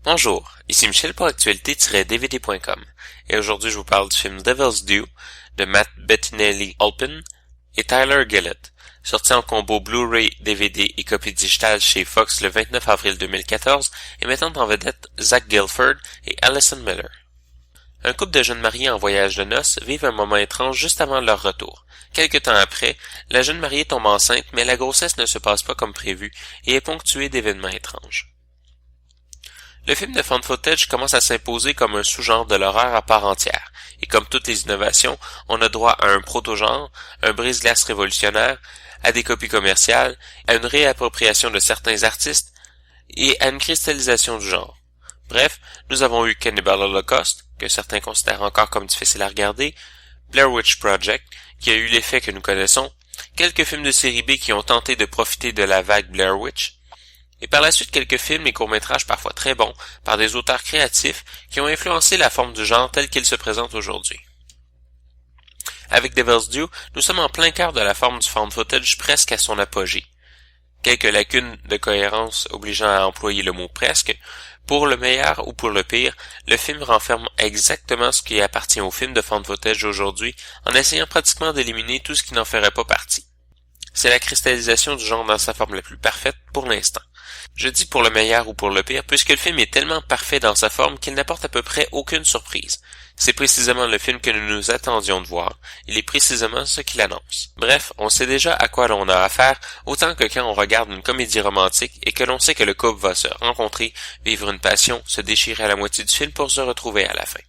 Bonjour, ici Michel pour actualité-dvd.com et aujourd'hui je vous parle du film Devil's Due de Matt Bettinelli-Olpin et Tyler Gillett, sorti en combo Blu-ray, DVD et copie digitale chez Fox le 29 avril 2014 et mettant en vedette Zach Gilford et Allison Miller. Un couple de jeunes mariés en voyage de noces vivent un moment étrange juste avant leur retour. Quelque temps après, la jeune mariée tombe enceinte mais la grossesse ne se passe pas comme prévu et est ponctuée d'événements étranges. Le film de found footage commence à s'imposer comme un sous-genre de l'horreur à part entière, et comme toutes les innovations, on a droit à un proto-genre, un brise-glace révolutionnaire, à des copies commerciales, à une réappropriation de certains artistes, et à une cristallisation du genre. Bref, nous avons eu Cannibal Holocaust, que certains considèrent encore comme difficile à regarder, Blair Witch Project, qui a eu l'effet que nous connaissons, quelques films de série B qui ont tenté de profiter de la vague Blair Witch, et par la suite quelques films et courts-métrages parfois très bons par des auteurs créatifs qui ont influencé la forme du genre tel qu'il se présente aujourd'hui. Avec Devil's Due, nous sommes en plein cœur de la forme du found footage presque à son apogée. Quelques lacunes de cohérence obligeant à employer le mot presque, pour le meilleur ou pour le pire, le film renferme exactement ce qui appartient au film de found footage aujourd'hui en essayant pratiquement d'éliminer tout ce qui n'en ferait pas partie. C'est la cristallisation du genre dans sa forme la plus parfaite pour l'instant. Je dis pour le meilleur ou pour le pire, puisque le film est tellement parfait dans sa forme qu'il n'apporte à peu près aucune surprise. C'est précisément le film que nous nous attendions de voir. Il est précisément ce qu'il annonce. Bref, on sait déjà à quoi l'on a affaire, autant que quand on regarde une comédie romantique et que l'on sait que le couple va se rencontrer, vivre une passion, se déchirer à la moitié du film pour se retrouver à la fin.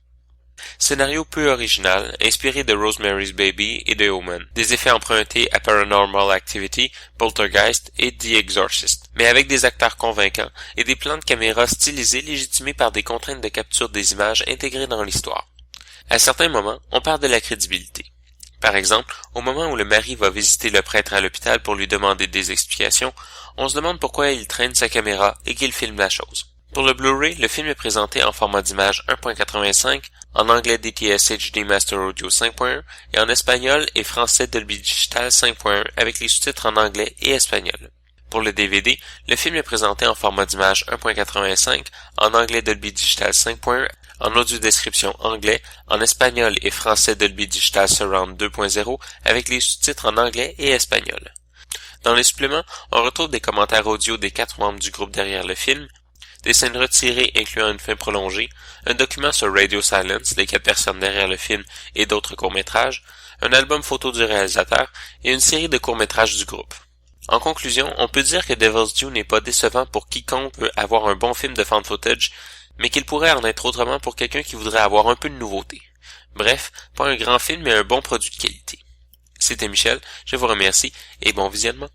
Scénario peu original, inspiré de Rosemary's Baby et de Omen, des effets empruntés à Paranormal Activity, Poltergeist et The Exorcist, mais avec des acteurs convaincants et des plans de caméra stylisés légitimés par des contraintes de capture des images intégrées dans l'histoire. À certains moments, on perd de la crédibilité. Par exemple, au moment où le mari va visiter le prêtre à l'hôpital pour lui demander des explications, on se demande pourquoi il traîne sa caméra et qu'il filme la chose. Pour le Blu-ray, le film est présenté en format d'image 1.85, en anglais DTS HD Master Audio 5.1 et en espagnol et français Dolby Digital 5.1 avec les sous-titres en anglais et espagnol. Pour le DVD, le film est présenté en format d'image 1.85, en anglais Dolby Digital 5.1, en audio-description anglais, en espagnol et français Dolby Digital Surround 2.0 avec les sous-titres en anglais et espagnol. Dans les suppléments, on retrouve des commentaires audio des 4 membres du groupe derrière le film, des scènes retirées incluant une fin prolongée, un document sur Radio Silence, les 4 personnes derrière le film et d'autres courts-métrages, un album photo du réalisateur et une série de courts-métrages du groupe. En conclusion, on peut dire que Devil's Due n'est pas décevant pour quiconque veut avoir un bon film de found footage, mais qu'il pourrait en être autrement pour quelqu'un qui voudrait avoir un peu de nouveauté. Bref, pas un grand film mais un bon produit de qualité. C'était Michel, je vous remercie et bon visionnement.